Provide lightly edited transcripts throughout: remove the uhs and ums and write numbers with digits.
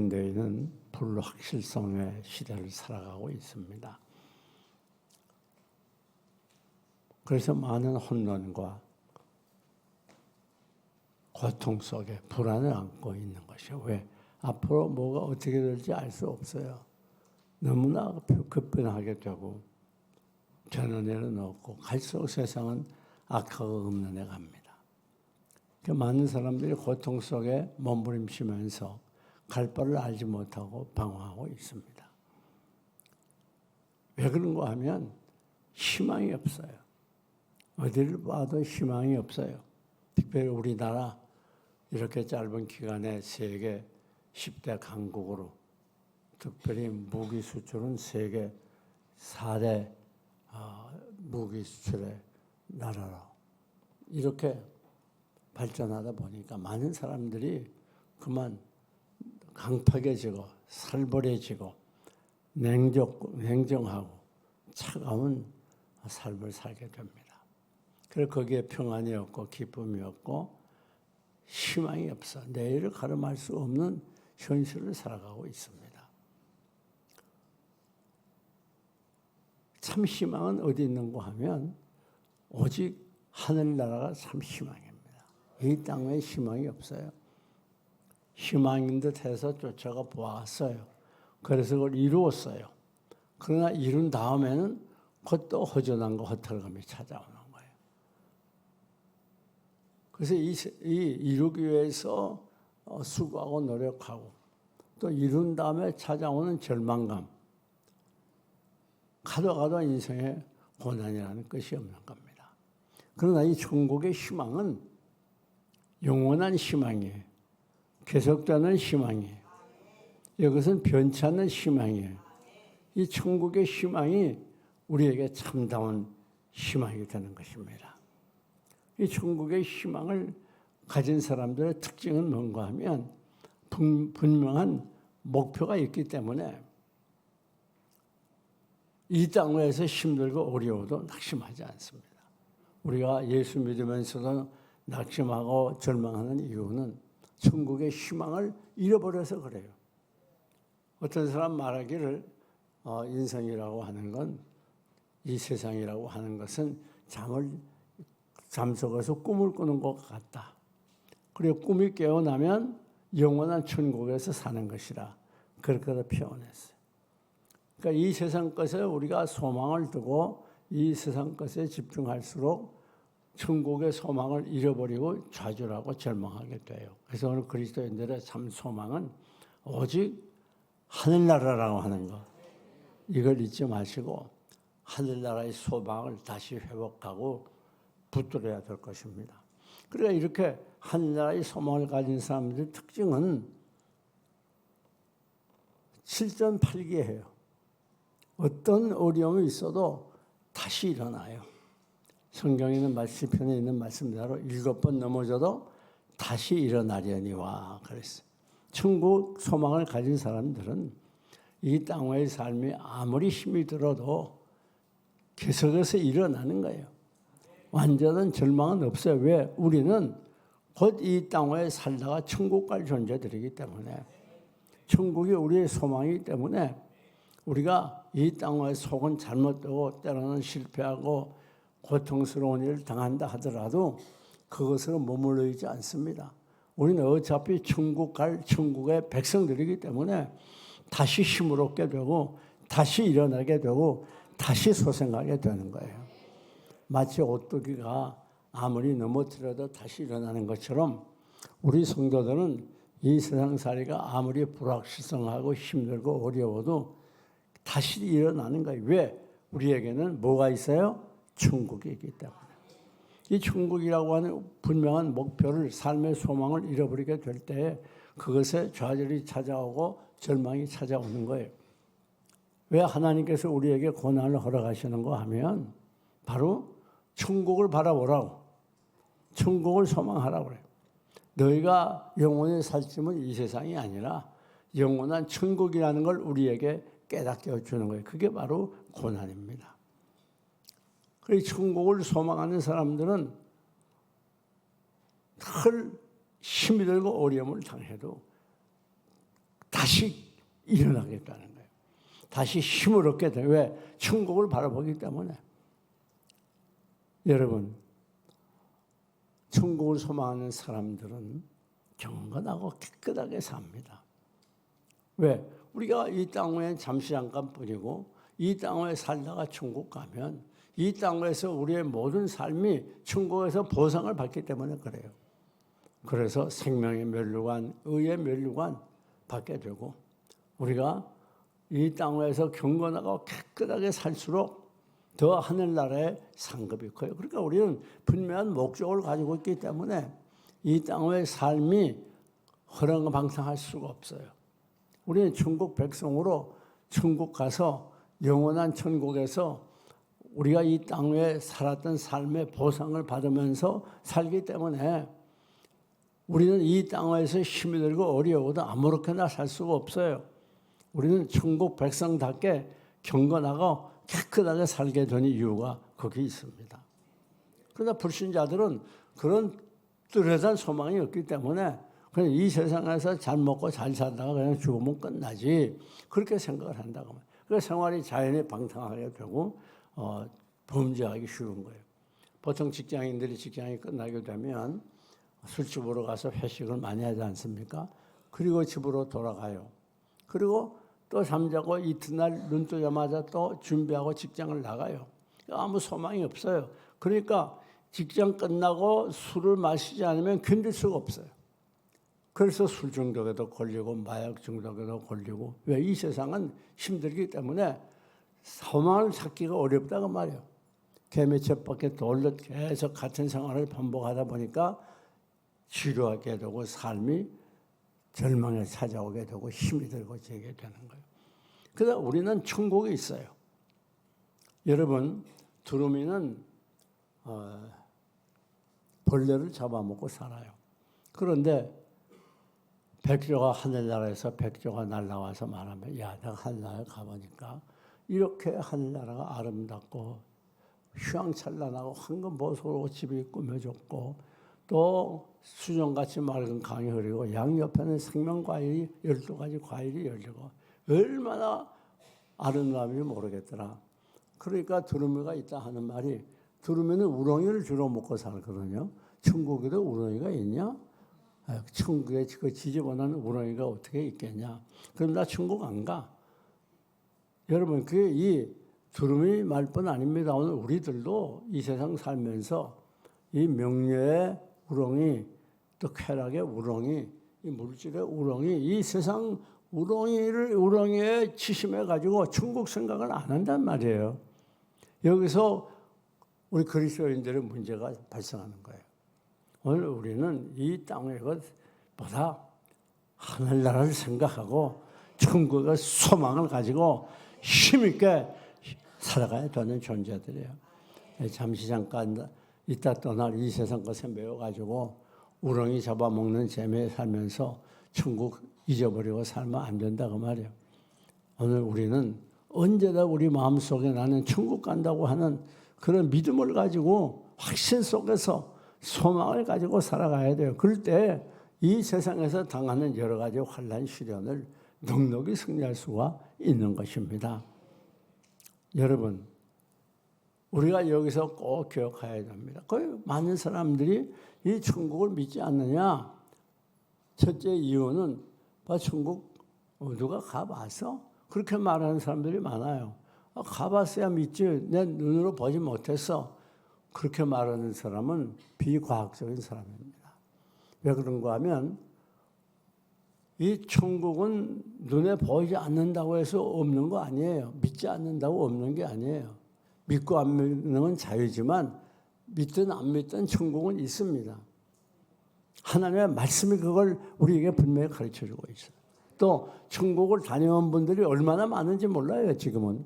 현대인은 불확실성의 시대를 살아가고 있습니다. 그래서 많은 혼돈과 고통 속에 불안을 안고 있는 것이요. 왜? 앞으로 뭐가 어떻게 될지 알 수 없어요. 너무나 급변하게 되고 되는 일은 없고 갈수록 세상은 악화가 없는 애 갑니다. 많은 사람들이 고통 속에 몸부림치면서 갈 바를 알지 못하고 방황하고 있습니다. 왜 그런가 하면 희망이 없어요. 어디를 봐도 희망이 없어요. 특별히 우리나라 이렇게 짧은 기간에 세계 10대 강국으로 특별히 무기 수출은 세계 4대 무기 수출의 나라로 이렇게 발전하다 보니까 많은 사람들이 그만 강팍해지고 살벌해지고 냉정하고 차가운 삶을 살게 됩니다. 그래서 거기에 평안이 없고 기쁨이 없고 희망이 없어 내일을 가름할 수 없는 현실을 살아가고 있습니다. 참 희망은 어디 있는가 하면 오직 하늘나라가 참 희망입니다. 이 땅에 희망이 없어요. 희망인 듯 해서 쫓아가 보았어요. 그래서 그걸 이루었어요. 그러나 이룬 다음에는 곧 또 허전한 거 허탈감이 찾아오는 거예요. 그래서 이 이루기 위해서 수고하고 노력하고 또 이룬 다음에 찾아오는 절망감, 가도 인생에 고난이라는 것이 없는 겁니다. 그러나 이 천국의 희망은 영원한 희망이에요. 계속되는 희망이에요. 이것은 변치 않는 희망이에요. 이 천국의 희망이 우리에게 참다운 희망이 되는 것입니다. 이 천국의 희망을 가진 사람들의 특징은 뭔가 하면 분명한 목표가 있기 때문에 이 땅에서 힘들고 어려워도 낙심하지 않습니다. 우리가 예수 믿으면서도 낙심하고 절망하는 이유는 천국의 희망을 잃어버려서 그래요. 어떤 사람 말하기를 인생이라고 하는 건 이 세상이라고 하는 것은 잠속에서 꿈을 꾸는 것 같다. 그리고 꿈이 깨어나면 영원한 천국에서 사는 것이라 그렇게 표현했어요. 그러니까 이 세상 것에 우리가 소망을 두고 이 세상 것에 집중할수록 천국의 소망을 잃어버리고 좌절하고 절망하게 돼요. 그래서 오늘 그리스도인들의 참 소망은 오직 하늘나라라고 하는 것. 이걸 잊지 마시고 하늘나라의 소망을 다시 회복하고 붙들어야 될 것입니다. 그러니까 이렇게 하늘나라의 소망을 가진 사람들의 특징은 7전팔기해요. 어떤 어려움이 있어도 다시 일어나요. 성경에 있는 시편에 있는 말씀대로 7번 넘어져도 다시 일어나려니와 그랬어요. 천국 소망을 가진 사람들은 이 땅의 삶이 아무리 힘이 들어도 계속해서 일어나는 거예요. 완전한 절망은 없어요. 왜? 우리는 곧 이 땅에 살다가 천국 갈 존재들이기 때문에 천국이 우리의 소망이기 때문에 우리가 이 땅의 속은 잘못되고 때로는 실패하고 고통스러운 일을 당한다 하더라도 그것으로 머물러 있지 않습니다. 우리는 어차피 천국 갈 천국의 백성들이기 때문에 다시 힘을 얻게 되고 다시 일어나게 되고 다시 소생하게 되는 거예요. 마치 오뚜기가 아무리 넘어뜨려도 다시 일어나는 것처럼 우리 성도들은 이 세상살이가 아무리 불확실성하고 힘들고 어려워도 다시 일어나는 거예요. 왜? 우리에게는 뭐가 있어요? 천국이 있기 때문에. 이 천국이라고 하는 분명한 목표를 삶의 소망을 잃어버리게 될 때 그것에 좌절이 찾아오고 절망이 찾아오는 거예요. 왜 하나님께서 우리에게 고난을 허락하시는가 하면 바로 천국을 바라보라고, 천국을 소망하라고 그래요. 너희가 영원히 살 짐은 이 세상이 아니라 영원한 천국이라는 걸 우리에게 깨닫게 주는 거예요. 그게 바로 고난입니다. 그래서 천국을 소망하는 사람들은 늘 힘이 들고 어려움을 당해도 다시 일어나겠다는 거예요. 다시 힘을 얻게 돼요. 왜? 천국을 바라보기 때문에. 여러분, 천국을 소망하는 사람들은 경건하고 깨끗하게 삽니다. 왜? 우리가 이 땅에 잠시 잠깐뿐이고 이 땅에 살다가 천국 가면 이 땅에서 우리의 모든 삶이 천국에서 보상을 받기 때문에 그래요. 그래서 생명의 면류관, 의의 면류관 받게 되고 우리가 이 땅에서 경건하고 깨끗하게 살수록 더 하늘나라의 상급이 커요. 그러니까 우리는 분명한 목적을 가지고 있기 때문에 이 땅의 삶이 허랑방탕할 수가 없어요. 우리는 천국 백성으로 천국 가서 영원한 천국에서 우리가 이 땅에 살았던 삶의 보상을 받으면서 살기 때문에 우리는 이 땅에서 힘이 들고 어려워도 아무렇게나 살 수가 없어요. 우리는 천국 백성답게 경건하고 깨끗하게 살게 된 이유가 거기 있습니다. 그러나 불신자들은 그런 뚜렷한 소망이 없기 때문에 그냥 이 세상에서 잘 먹고 잘 살다가 그냥 죽으면 끝나지 그렇게 생각을 한다고 합니다. 그래서 생활이 자연히 방탕하게 되고 범죄하기 쉬운 거예요. 보통 직장인들이 직장이 끝나게 되면 술집으로 가서 회식을 많이 하지 않습니까? 그리고 집으로 돌아가요. 그리고 또 잠자고 이튿날 눈 뜨자마자 또 준비하고 직장을 나가요. 아무 소망이 없어요. 그러니까 직장 끝나고 술을 마시지 않으면 견딜 수가 없어요. 그래서 술 중독에도 걸리고 마약 중독에도 걸리고 왜? 이 세상은 힘들기 때문에 소망을 찾기가 어렵다고 말이에요. 개미쳇바퀴 돌듯 계속 같은 생활을 반복하다 보니까 지루하게 되고 삶이 절망에 찾아오게 되고 힘이 들고 지게 되는 거예요. 그래서 우리는 천국이 있어요. 여러분, 두루미는 벌레를 잡아먹고 살아요. 그런데 백조가 하늘나라에서 백조가 날아와서 말하면 야, 내가 하늘나라에 가보니까 이렇게 하늘나라가 아름답고 휘황찬란하고 황금보석으로 집이 꾸며졌고 또 수정같이 맑은 강이 흐르고 양옆에는 생명과일이 12가지 과일이 열리고 얼마나 아름다움인지 모르겠더라. 그러니까 두루미가 있다 하는 말이 두루미는 우렁이를 주로 먹고 살거든요. 천국에도 우렁이가 있냐? 천국에 그 지저분한 우렁이가 어떻게 있겠냐? 그럼 나 천국 안 가. 여러분, 그게 이 두루미 말뿐 아닙니다. 오늘 우리들도 이 세상 살면서 이 명예의 우렁이, 또 쾌락의 우렁이, 이 물질의 우렁이, 이 세상 우렁이에 치심해가지고 천국 생각을 안 한단 말이에요. 여기서 우리 그리스도인들의 문제가 발생하는 거예요. 오늘 우리는 이 땅의 것보다 하늘나라를 생각하고 천국의 소망을 가지고 힘있게 살아가야 되는 존재들이에요. 잠시 잠깐 이따 떠날 이 세상 것에 매여가지고 우렁이 잡아먹는 재미에 살면서 천국 잊어버리고 살면 안 된다고 말이에요. 오늘 우리는 언제나 우리 마음속에 나는 천국 간다고 하는 그런 믿음을 가지고 확신 속에서 소망을 가지고 살아가야 돼요. 그럴 때 이 세상에서 당하는 여러 가지 환난 시련을 넉넉히 승리할 수가 있는 것입니다. 여러분, 우리가 여기서 꼭 기억해야 됩니다. 거의 많은 사람들이 이 천국을 믿지 않느냐? 첫째 이유는 천국 누가 가봐서? 그렇게 말하는 사람들이 많아요. 가봤어야 믿지 내 눈으로 보지 못했어. 그렇게 말하는 사람은 비과학적인 사람입니다. 왜 그런가 하면 이 천국은 눈에 보이지 않는다고 해서 없는 거 아니에요. 믿지 않는다고 없는 게 아니에요. 믿고 안 믿는 건 자유지만 믿든 안 믿든 천국은 있습니다. 하나님의 말씀이 그걸 우리에게 분명히 가르쳐주고 있어요. 또 천국을 다녀온 분들이 얼마나 많은지 몰라요, 지금은.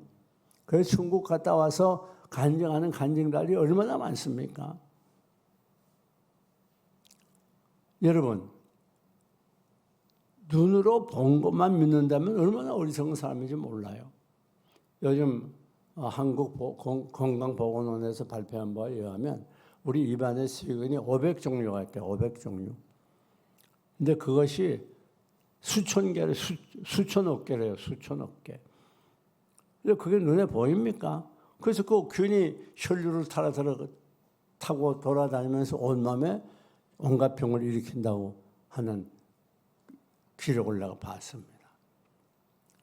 그래서 천국 갔다 와서 간증하는 간증달이 얼마나 많습니까? 여러분, 눈으로 본 것만 믿는다면 얼마나 어리석은 사람인지 몰라요. 요즘 한국건강보건원에서 발표한 바에 의하면 우리 입안의 세균이 500종류가 있대요. 500종류. 근데 그것이 수천 개를, 수천억 개래요. 수천억 개. 그게 눈에 보입니까? 그래서 그 균이 혈류를 타고 돌아다니면서 온몸에 온갖 병을 일으킨다고 하는 기록을 내가 봤습니다.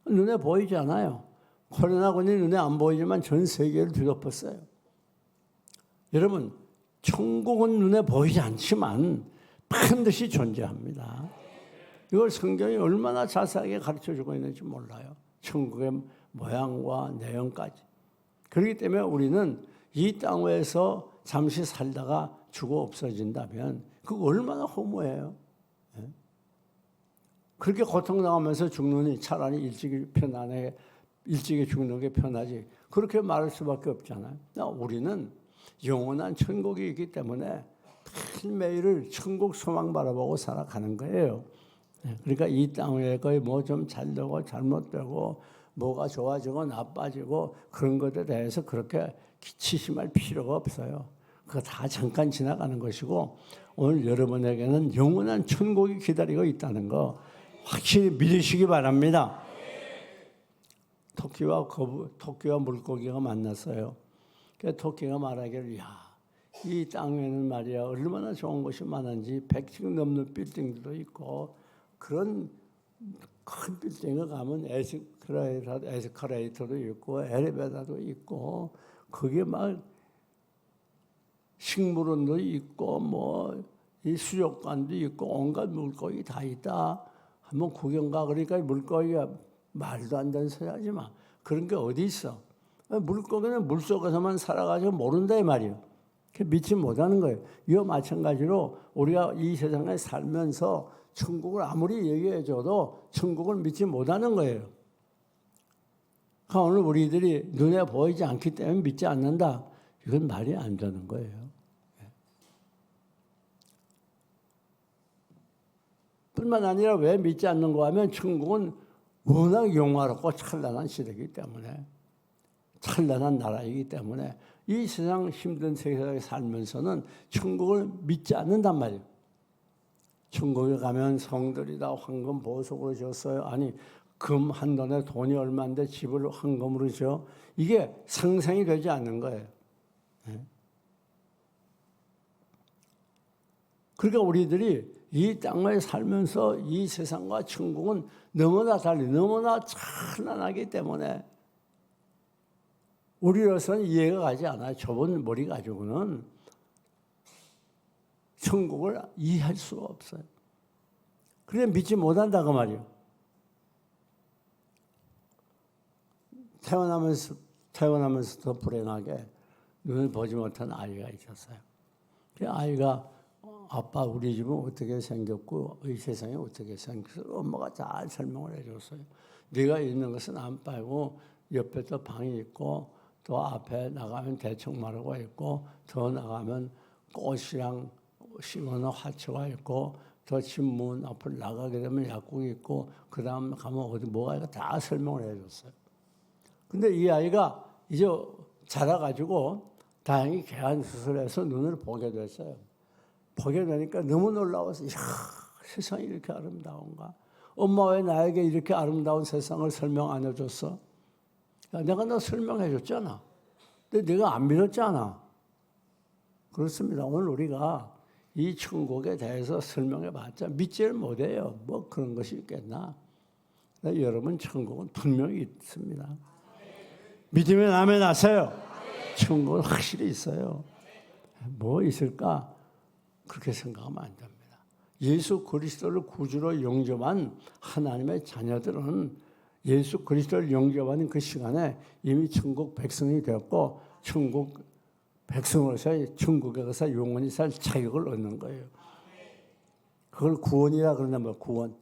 눈에 보이지 않아요. 코로나군이 눈에 안 보이지만 전 세계를 뒤덮었어요. 여러분, 천국은 눈에 보이지 않지만 반드시 존재합니다. 이걸 성경이 얼마나 자세하게 가르쳐주고 있는지 몰라요. 천국의 모양과 내용까지. 그렇기 때문에 우리는 이 땅에서 잠시 살다가 죽어 없어진다면 그거 얼마나 허무해요. 그렇게 고통당하면서 죽느니 차라리 일찍이 죽는 게 편하지. 그렇게 말할 수밖에 없잖아요. 우리는 영원한 천국이 있기 때문에 매일을 천국 소망 바라보고 살아가는 거예요. 그러니까 이 땅에 거의 뭐 좀 잘되고 잘못되고 뭐가 좋아지고 나빠지고 그런 것에 대해서 그렇게 기치심할 필요가 없어요. 그거 다 잠깐 지나가는 것이고 오늘 여러분에게는 영원한 천국이 기다리고 있다는 거 확실히 믿으시기 바랍니다. 토끼와 물고기가 만났어요. 그래서 토끼가 말하기를 이 땅에는 말이야 얼마나 좋은 것이 많은지 100층 넘는 빌딩들도 있고 그런 큰 빌딩에 가면 에스컬레이터도 있고 엘리베이터도 있고 거기에 막 식물원도 있고 뭐 이 수족관도 있고 온갖 물고기 다 있다. 한번 구경 가. 그러니까 물고기가 말도 안 되는 소리 하지 마. 그런 게 어디 있어? 물고기는 물속에서만 살아가지고 모른다 이 말이에요. 믿지 못하는 거예요. 이와 마찬가지로 우리가 이 세상에 살면서 천국을 아무리 얘기해줘도 천국을 믿지 못하는 거예요. 그러니까 오늘 우리들이 눈에 보이지 않기 때문에 믿지 않는다. 이건 말이 안 되는 거예요. 뿐만 아니라 왜 믿지 않는가 하면 천국은 워낙 영화롭고 찬란한 시대이기 때문에 찬란한 나라이기 때문에 이 세상 힘든 세상에 살면서는 천국을 믿지 않는단 말이에요. 천국에 가면 성들이 다 황금 보석으로 지었어요. 아니 금 한 돈에 돈이 얼마인데 집을 황금으로 지어. 이게 상상이 되지 않는 거예요. 그러니까 우리들이 이 땅을 살면서 이 세상과 천국은 너무나 달리 너무나 찬란하기 때문에 우리로서는 이해가 가지 않아요. 좁은 머리 가지고는 천국을 이해할 수가 없어요. 그래 믿지 못한다고 말이에요. 태어나면서 더 불행하게 눈을 보지 못한 아이가 있었어요. 그 아이가 아빠 우리 집은 어떻게 생겼고 이 세상이 어떻게 생겼어? 엄마가 잘 설명을 해줬어요. 네가 있는 것은 안방이고 옆에 또 방이 있고 또 앞에 나가면 대청마루가 있고 더 나가면 꽃이랑 심어놓은 화초가 있고 더 집 문 앞을 나가게 되면 약국이 있고 그 다음 가면 어디 뭐가 있고 다 설명을 해줬어요. 근데 이 아이가 이제 자라가지고 다행히 개안 수술해서 눈을 보게 됐어요. 보게 되니까 너무 놀라워서 세상이 이렇게 아름다운가? 엄마 왜 나에게 이렇게 아름다운 세상을 설명 안 해줬어? 내가 너 설명해 줬잖아. 근데 네가 안 믿었잖아. 그렇습니다. 오늘 우리가 이 천국에 대해서 설명해 봤자 믿지를 못해요. 뭐 그런 것이 있겠나? 여러분 천국은 분명히 있습니다. 믿으면 아멘 하세요. 천국은 확실히 있어요. 뭐 있을까? 그렇게 생각하면 안 됩니다. 예수 그리스도를 구주로 영접한 하나님의 자녀들은 예수 그리스도를 영접하는 그 시간에 이미 천국 백성이 되었고 천국 백성으로서 천국에 가서 영원히 살 자격을 얻는 거예요. 그걸 구원이라 그러나 뭐 구원.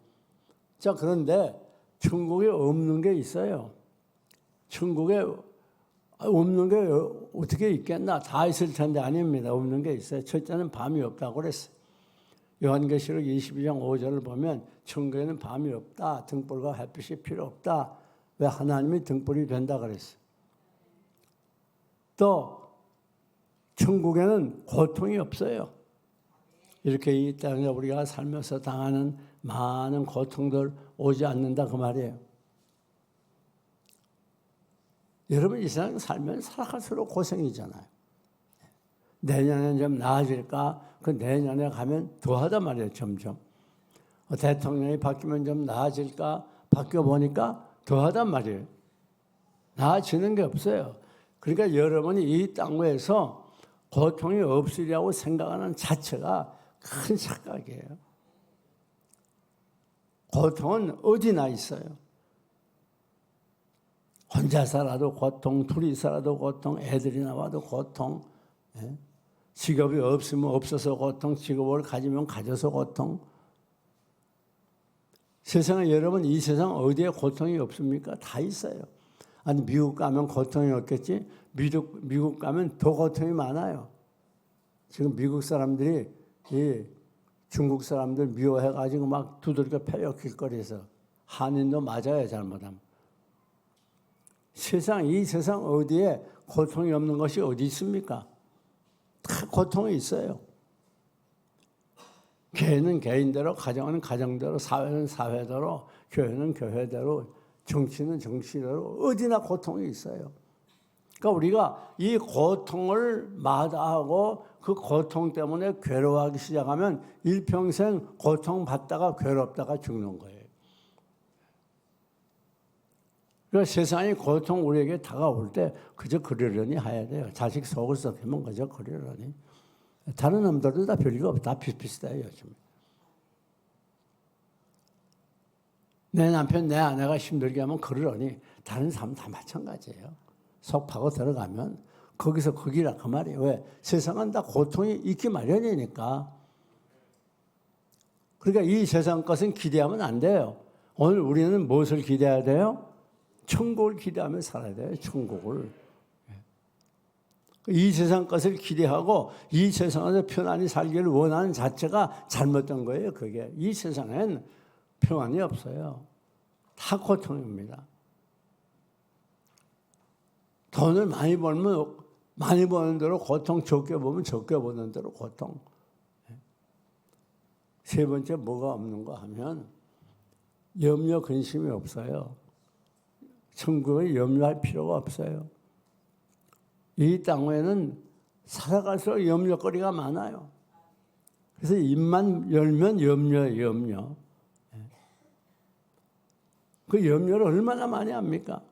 자 그런데 천국에 없는 게 있어요. 천국에 없는 게 어떻게 있겠나? 다 있을 텐데 아닙니다. 없는 게 있어요. 첫째는 밤이 없다고 그랬어요. 요한계시록 22장 5절을 보면 천국에는 밤이 없다. 등불과 햇빛이 필요 없다. 왜 하나님이 등불이 된다 그랬어요. 또 천국에는 고통이 없어요. 이렇게 이 땅에 우리가 살면서 당하는 많은 고통들 오지 않는다 그 말이에요. 여러분 이 세상 살면 살아갈수록 고생이잖아요. 내년에 좀 나아질까? 그 내년에 가면 더하단 말이에요. 점점. 대통령이 바뀌면 좀 나아질까? 바뀌어보니까 더하단 말이에요. 나아지는 게 없어요. 그러니까 여러분이 이 땅에서 고통이 없으리라고 생각하는 자체가 큰 착각이에요. 고통은 어디나 있어요. 혼자 살아도 고통, 둘이 살아도 고통, 애들이 나와도 고통, 직업이 없으면 없어서 고통, 직업을 가지면 가져서 고통. 세상에 여러분 이 세상 어디에 고통이 없습니까? 다 있어요. 아니 미국 가면 고통이 없겠지? 미국 가면 더 고통이 많아요. 지금 미국 사람들이 이 중국 사람들 미워해가지고 막 두들겨 패요 길거리에서. 한인도 맞아요 잘못하면. 이 세상 어디에 고통이 없는 것이 어디 있습니까? 다 고통이 있어요. 개인은 개인대로, 가정은 가정대로, 사회는 사회대로, 교회는 교회대로, 정치는 정치대로 어디나 고통이 있어요. 그러니까 우리가 이 고통을 마다하고 그 고통 때문에 괴로워하기 시작하면 일평생 고통받다가 괴롭다가 죽는 거예요. 그러니까 세상이 고통 우리에게 다가올 때 그저 그러려니 해야 돼요. 자식 속을 썩히면 그저 그러려니. 다른 놈들도 다 별거 없다. 다 비슷비슷해요. 요즘. 내 남편, 내 아내가 힘들게 하면 그러려니 다른 사람 다 마찬가지예요. 속 파고 들어가면 거기서 거기라 그 말이에요. 왜? 세상은 다 고통이 있기 마련이니까. 그러니까 이 세상 것은 기대하면 안 돼요. 오늘 우리는 무엇을 기대해야 돼요? 천국을 기대하며 살아야 돼요. 천국을. 이 세상 것을 기대하고 이 세상에서 편안히 살기를 원하는 자체가 잘못된 거예요. 그게. 이 세상엔 평안이 없어요. 다 고통입니다. 돈을 많이 벌면 많이 버는 대로 고통, 적게 보면 적게 버는 대로 고통. 세 번째 뭐가 없는가 하면 염려, 근심이 없어요. 천국에 염려할 필요가 없어요. 이 땅에는 살아갈수록 염려거리가 많아요. 그래서 입만 열면 염려. 그 염려를 얼마나 많이 합니까?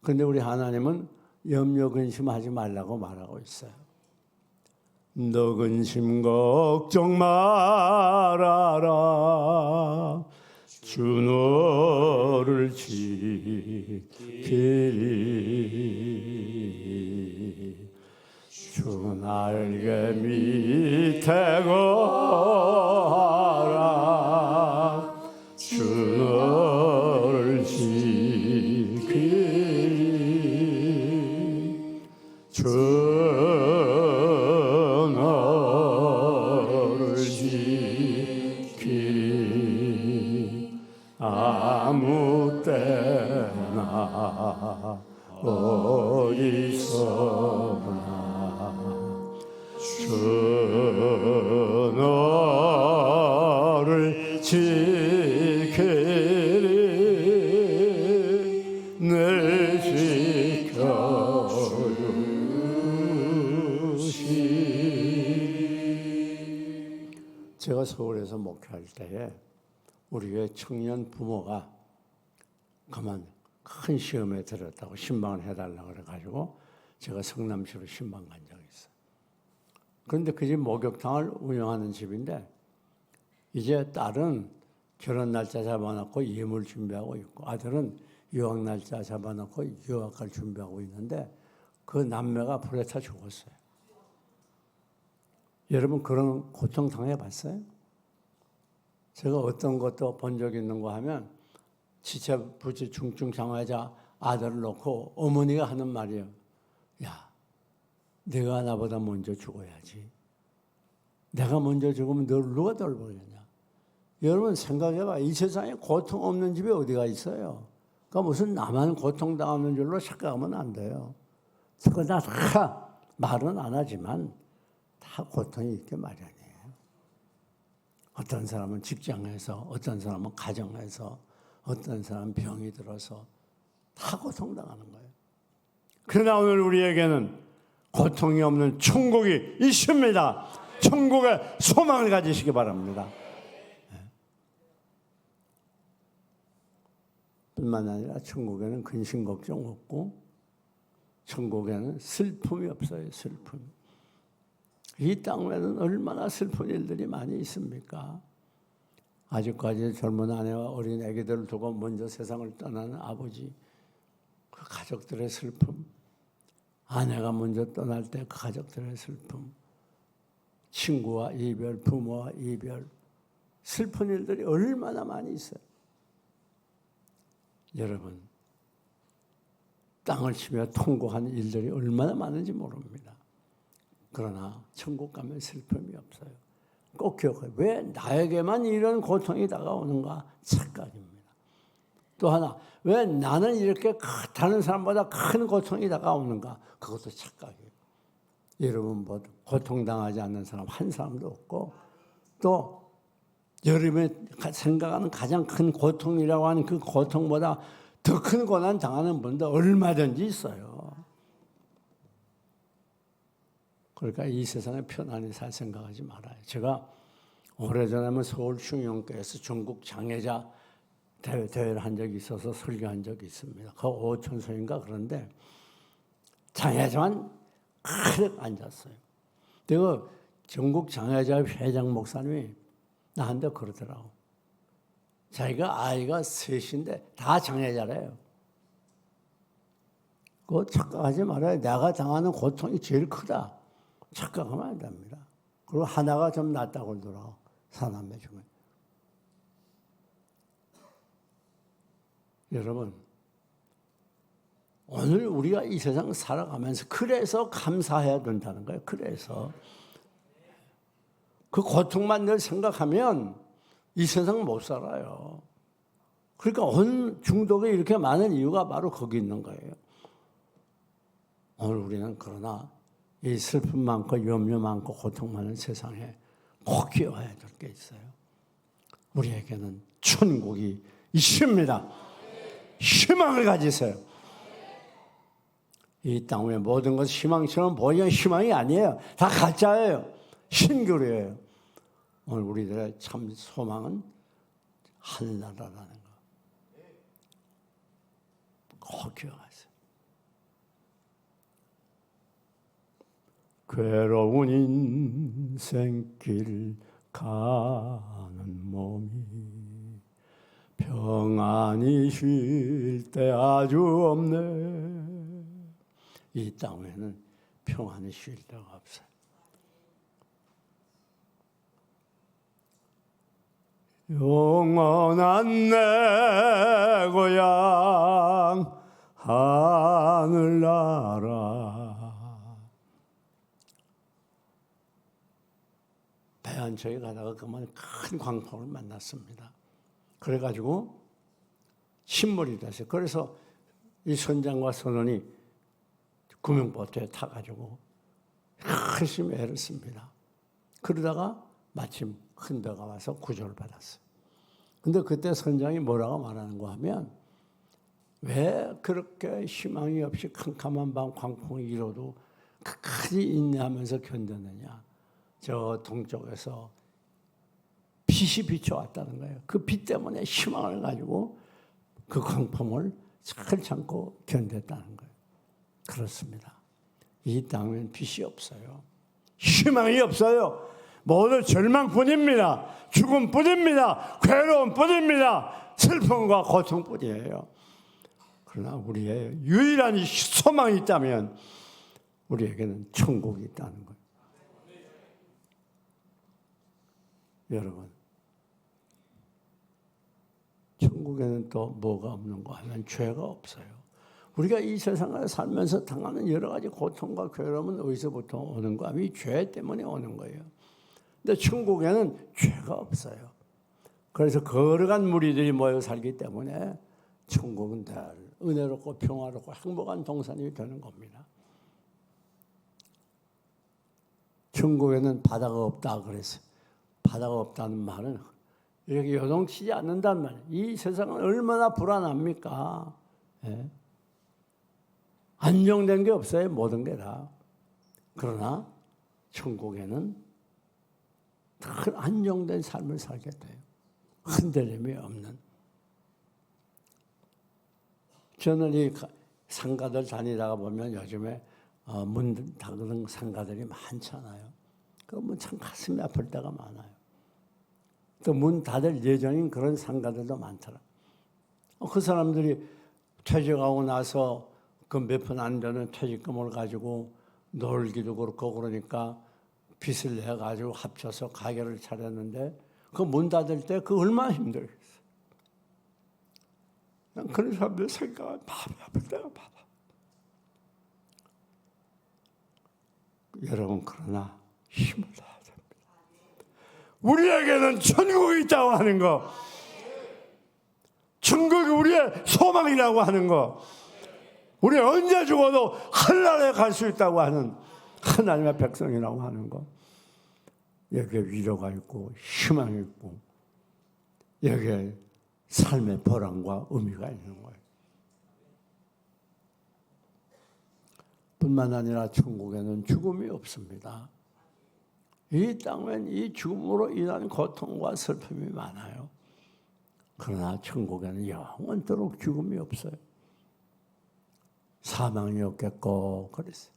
그런데 우리 하나님은 염려 근심하지 말라고 말하고 있어요. 너 근심 걱정 말아라. 주 너를 지키리. 주 날개 밑에 거하라. 주 너를 지키리. 주 너를 지키리. 아무 때나 어디서나 주 너를 지키리. 늘 지켜주시. 제가 서울에서 목회할 때에 우리 교회 청년 부모가 그만 큰 시험에 들었다고 신방을 해달라고 그래가지고 제가 성남시로 신방 간 적이 있어요. 그런데 그 집 목욕탕을 운영하는 집인데 이제 딸은 결혼 날짜 잡아놓고 예물 준비하고 있고 아들은 유학 날짜 잡아놓고 유학을 준비하고 있는데 그 남매가 불에 타 죽었어요. 여러분 그런 고통 당해봤어요? 제가 어떤 것도 본 적 있는 거 하면 지체부지 중증장애자 아들을 놓고 어머니가 하는 말이에요. 야, 내가 나보다 먼저 죽어야지. 내가 먼저 죽으면 너를 누가 돌보겠냐. 여러분 생각해봐. 이 세상에 고통 없는 집이 어디가 있어요. 그러니까 무슨 나만 고통당하는 줄로 착각하면 안 돼요. 그거 다 말은 안 하지만 다 고통이 있게 마련이에요. 어떤 사람은 직장에서, 어떤 사람은 가정에서, 어떤 사람은 병이 들어서 다 고통당하는 거예요. 그러나 오늘 우리에게는 고통이 없는 천국이 있습니다. 천국의 소망을 가지시기 바랍니다. 뿐만 아니라 천국에는 근심 걱정 없고 천국에는 슬픔이 없어요. 슬픔. 이 땅에는 얼마나 슬픈 일들이 많이 있습니까? 아직까지 젊은 아내와 어린 아기들을 두고 먼저 세상을 떠나는 아버지, 그 가족들의 슬픔, 아내가 먼저 떠날 때 그 가족들의 슬픔, 친구와 이별, 부모와 이별, 슬픈 일들이 얼마나 많이 있어요. 여러분, 땅을 치며 통곡하는 일들이 얼마나 많은지 모릅니다. 그러나 천국 가면 슬픔이 없어요. 꼭 기억해요. 왜 나에게만 이런 고통이 다가오는가? 착각입니다. 또 하나, 왜 나는 이렇게 다른 사람보다 큰 고통이 다가오는가? 그것도 착각이에요. 여러분 모두 고통당하지 않는 사람 한 사람도 없고, 또 여러분이 생각하는 가장 큰 고통이라고 하는 그 고통보다 더 큰 고난 당하는 분도 얼마든지 있어요. 그러니까 이 세상에 편안히 살 생각하지 말아요. 제가 오래전에 서울 충영교에서 전국 장애자 대회를 한 적이 있어서 설교한 적이 있습니다. 그 5천소인가 그런데 장애자만 가득 앉았어요. 내가 전국 장애자 회장 목사님이 나한테 그러더라고. 자기가 아이가 셋인데 다 장애자래요. 그거 착각하지 말아요. 내가 당하는 고통이 제일 크다. 착각하면 안 됩니다. 그리고 하나가 좀 낫다고 그러더라고. 사남매 중에. 여러분, 오늘 우리가 이 세상 살아가면서 그래서 감사해야 된다는 거예요. 그래서. 그 고통만 늘 생각하면 이 세상 못 살아요. 그러니까 온 중독이 이렇게 많은 이유가 바로 거기 있는 거예요. 오늘 우리는 그러나 이 슬픔 많고 염려 많고 고통 많은 세상에 꼭 기억해야 될 게 있어요. 우리에게는 천국이 있습니다. 희망을 가지세요. 이 땅의 모든 것이 희망처럼 보이는 희망이 아니에요. 다 가짜예요. 신교류예요. 오늘 우리들의 참 소망은 하늘나라라는 거. 꼭 기억하세요. 괴로운 인생길 가는 몸이 평안히 쉴 때 아주 없네. 이 땅에는 평안히 쉴 데가 없어요. 영원한 내 고향 하늘나라. 배 한 척에 가다가 그만 큰 광풍을 만났습니다. 그래가지고 침몰이 됐어요. 그래서 이 선장과 선원이 구명보트에 타가지고 열심히 애를 씁니다. 그러다가 마침 큰 배가 와서 구조를 받았어요. 근데 그때 선장이 뭐라고 말하는가 하면, 왜 그렇게 희망이 없이 캄캄한 밤 광풍이 일어도 끝까지 인내하면서 견뎠느냐. 저 동쪽에서 빛이 비춰왔다는 거예요. 그 빛 때문에 희망을 가지고 그 광풍을 잘 참고 견뎠다는 거예요. 그렇습니다. 이 땅엔 빛이 없어요. 희망이 없어요. 모두 절망뿐입니다. 죽음뿐입니다. 괴로움뿐입니다. 슬픔과 고통뿐이에요. 그러나 우리의 유일한 소망이 있다면 우리에게는 천국이 있다는 거예요. 여러분, 천국에는 또 뭐가 없는가 하면 죄가 없어요. 우리가 이 세상을 살면서 당하는 여러 가지 고통과 괴로움은 어디서부터 오는가 하면 이 죄 때문에 오는 거예요. 근데 천국에는 죄가 없어요. 그래서 거룩한 무리들이 모여 살기 때문에 천국은 늘 은혜롭고 평화롭고 행복한 동산이 되는 겁니다. 천국에는 바다가 없다 그랬어요. 바다가 없다는 말은 이렇게 요동치지 않는다는 말이에요. 이 세상은 얼마나 불안합니까? 예? 안정된 게 없어요. 모든 게 다. 그러나 천국에는 큰 안정된 삶을 살게 돼요. 흔들림이 없는. 저는 이 상가들 다니다가 보면 요즘에 문 닫는 상가들이 많잖아요. 그러면 참 가슴이 아플 때가 많아요. 또 문 닫을 예정인 그런 상가들도 많더라. 그 사람들이 퇴직하고 나서 그 몇 푼 안 되는 퇴직금을 가지고 놀기도 그렇고 그러니까 빚을 내가지고 합쳐서 가게를 차렸는데 그 문 닫을 때 그 얼마나 힘들겠어. 그런 사람들 생각은 마음이 아플 때가 많아. 여러분 그러나 힘을 내야 됩니다. 우리에게는 천국이 있다고 하는 거, 천국이 우리의 소망이라고 하는 거, 우리 언제 죽어도 하늘나라에 갈 수 있다고 하는 하나님의 백성이라고 하는 거, 여기에 위로가 있고 희망이 있고 여기에 삶의 보람과 의미가 있는 거예요. 뿐만 아니라 천국에는 죽음이 없습니다. 이 땅엔 이 죽음으로 인한 고통과 슬픔이 많아요. 그러나 천국에는 영원토록 죽음이 없어요. 사망이 없겠고 그랬어요.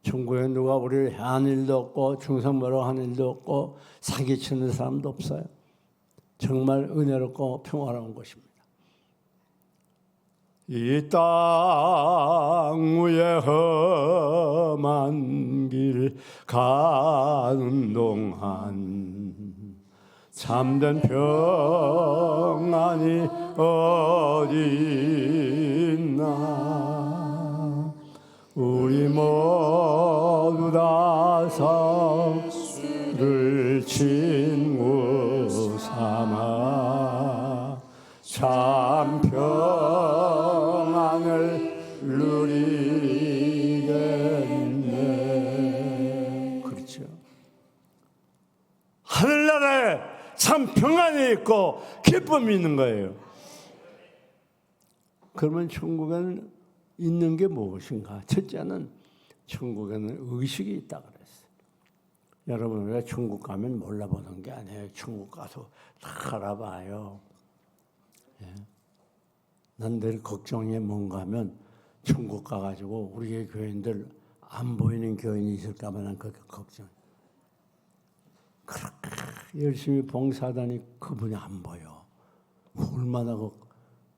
천국에 누가 우리를 해한 일도 없고 중상모로 한 일도 없고 사기치는 사람도 없어요. 정말 은혜롭고 평화로운 곳입니다. 이 땅 위에 험한 길 가는 동안 참된 평안이 어디 있나. 우리 모두 다 서로를 친구 삼아 참 평안을 누리겠네. 그렇죠. 하늘나라에 참 평안이 있고 기쁨이 있는 거예요. 그러면 천국에는 있는 게 무엇인가? 첫째는 천국에는 의식이 있다 그랬어요. 여러분 왜 천국 가면 몰라보는 게 아니에요. 천국 가서 다 알아봐요. 예. 난 늘 걱정이 뭔가 하면 천국 가가지고 우리 교인들 안 보이는 교인이 있을까 봐 난 그렇게 걱정해요. 그렇게 열심히 봉사하다니 그분이 안 보여. 얼마나 그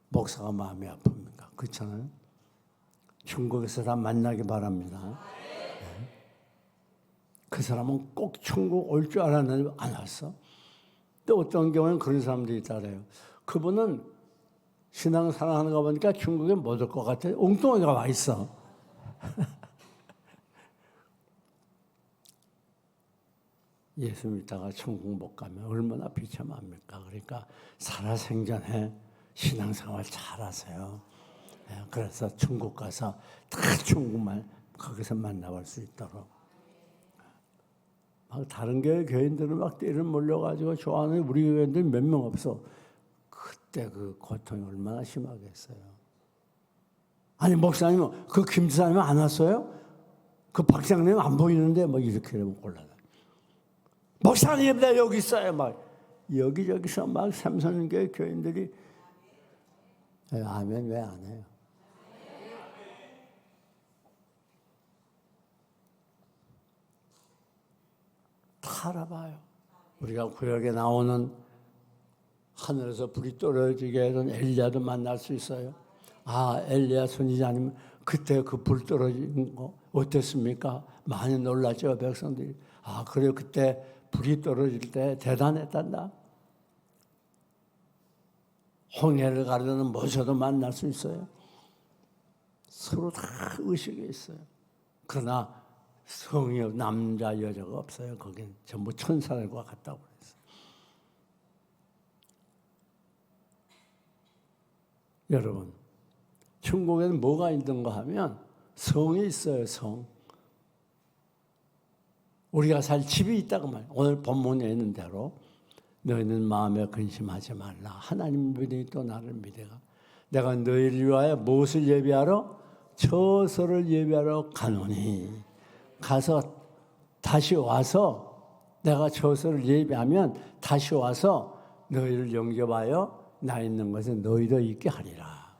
목사가 마음이 아픕니까? 그렇잖아요? 천국에서 다 만나기 바랍니다. 네. 그 사람은 꼭 천국 올 줄 알았는데 안 왔어. 또 어떤 경우는 그런 사람들이 있다래요. 그분은 신앙생활 하는 거 보니까 천국에 못 올 것 같아. 엉뚱하게 와 있어. 예수 믿다가 천국 못 가면 얼마나 비참합니까? 그러니까 살아생전에 신앙생활 잘하세요. 그래서 천국 가서 다 천국만 거기서 만나볼 수 있도록. 막 다른 교회 교인들은 막 때를 몰려가지고 좋아하는 우리 교인들 몇 명 없어. 그때 그 고통이 얼마나 심하겠어요. 아니 목사님 그 김지사님 안 왔어요? 그 박장님 안 보이는데 뭐 이렇게 하면 곤란해. 목사님 나 여기 있어요. 막 여기저기서 막 삼선교회 교인들이 아멘 왜 안 해요? 다 알아봐요. 우리가 구약에 나오는 하늘에서 불이 떨어지게 해서 엘리야도 만날 수 있어요. 아 엘리야 선지자님 그때 그 불 떨어진 거 어땠습니까? 많이 놀랐죠 백성들이. 아 그래요 그때 불이 떨어질 때 대단했단다. 홍해를 가르는 모세도 만날 수 있어요. 서로 다 의식이 있어요. 그러나 성이 남자 여자가 없어요. 거긴 전부 천사들과 같다고 그랬어요. 여러분 천국에는 뭐가 있는가 하면 성이 있어요. 성. 우리가 살 집이 있다고 말이야. 오늘 본문에 있는 대로 너희는 마음에 근심하지 말라. 하나님 믿으니 또 나를 믿어가. 내가 너희를 위하여 무엇을 예비하러? 처소를 예비하러 가노니. 가서 다시 와서 내가 처소를 예비하면 다시 와서 너희를 영접하여 나 있는 것에 너희도 있게 하리라.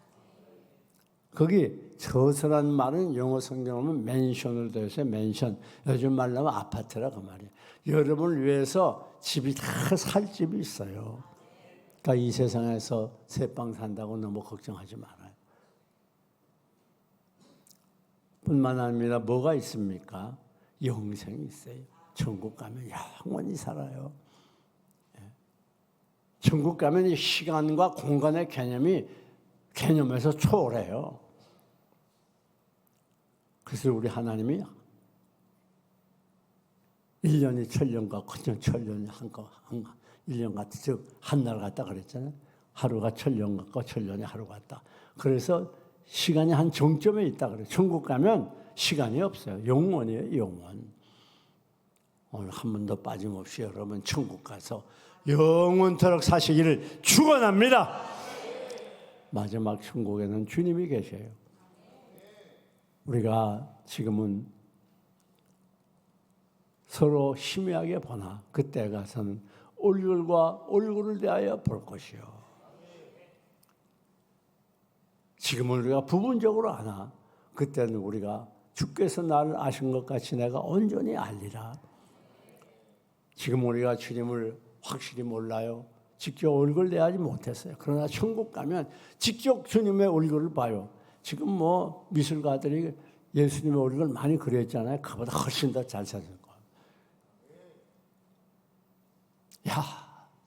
거기 처소란 말은 영어 성경은 맨션을 더해서 맨션. 요즘 말로 하면 아파트라 그 말이에요. 여러분을 위해서 집이 다 살 집이 있어요. 그러니까 이 세상에서 새빵 산다고 너무 걱정하지 말아요. 뿐만 아니라 뭐가 있습니까? 영생이 있어요. 천국 가면 영원히 살아요. 천국 가면 이 시간과 공간의 개념에서 초월해요. 그래서 우리 하나님이 1년이 천년과 그냥 천년이 한거 1년 같다. 즉 한 날 같다 그랬잖아요. 하루가 천년 같고 천년이 하루 같다. 그래서 시간이 한 정점에 있다 그래요. 천국 가면 시간이 없어요. 영원이에요. 영원. 오늘 한 번도 빠짐없이 여러분 천국 가서 영원토록 사시기를 축원합니다. 마지막 천국에는 주님이 계셔요. 우리가 지금은 서로 희미하게 보나 그때 가서는 얼굴과 얼굴을 대하여 볼 것이요. 지금은 우리가 부분적으로 아나 그때는 우리가 주께서 나를 아신 것 같이 내가 온전히 알리라. 지금 우리가 주님을 확실히 몰라요. 직접 얼굴 대하지 못했어요. 그러나 천국 가면 직접 주님의 얼굴을 봐요. 지금 뭐 미술가들이 예수님의 얼굴을 많이 그렸잖아요. 그보다 훨씬 더 잘 찾을 거예요. 야,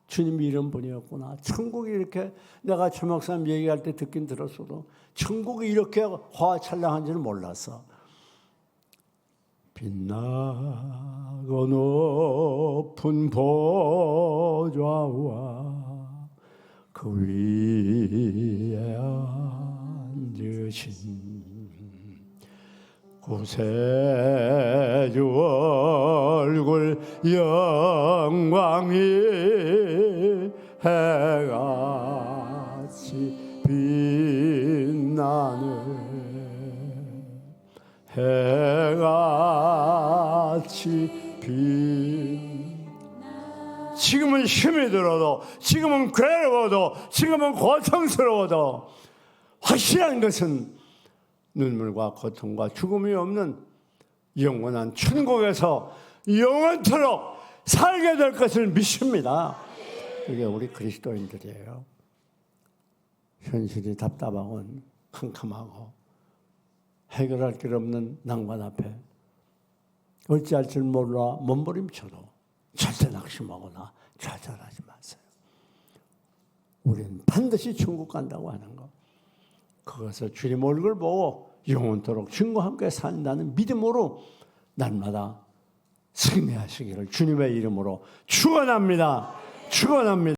주님이 이런 분이었구나. 천국이 이렇게 내가 최 목사님 얘기할 때 듣긴 들었어도 천국이 이렇게 화창한지는 몰랐어. 빛나고 높은 보좌와 그 위에 앉으신 구세주 얼굴 영광이 해같이 빛나는 해같이 지금은 힘이 들어도 지금은 괴로워도 지금은 고통스러워도 확실한 것은 눈물과 고통과 죽음이 없는 영원한 천국에서 영원토록 살게 될 것을 믿습니다. 그게 우리 그리스도인들이에요. 현실이 답답하고 캄캄하고 해결할 길 없는 난관 앞에 어찌할 줄 몰라 몸부림쳐도 절대 낙심하거나 좌절하지 마세요. 우리는 반드시 천국 간다고 하는 것. 그것을 주님 얼굴 보고 영원토록 주님과 함께 산다는 믿음으로 날마다 승리하시기를 주님의 이름으로 축원합니다. 축원합니다.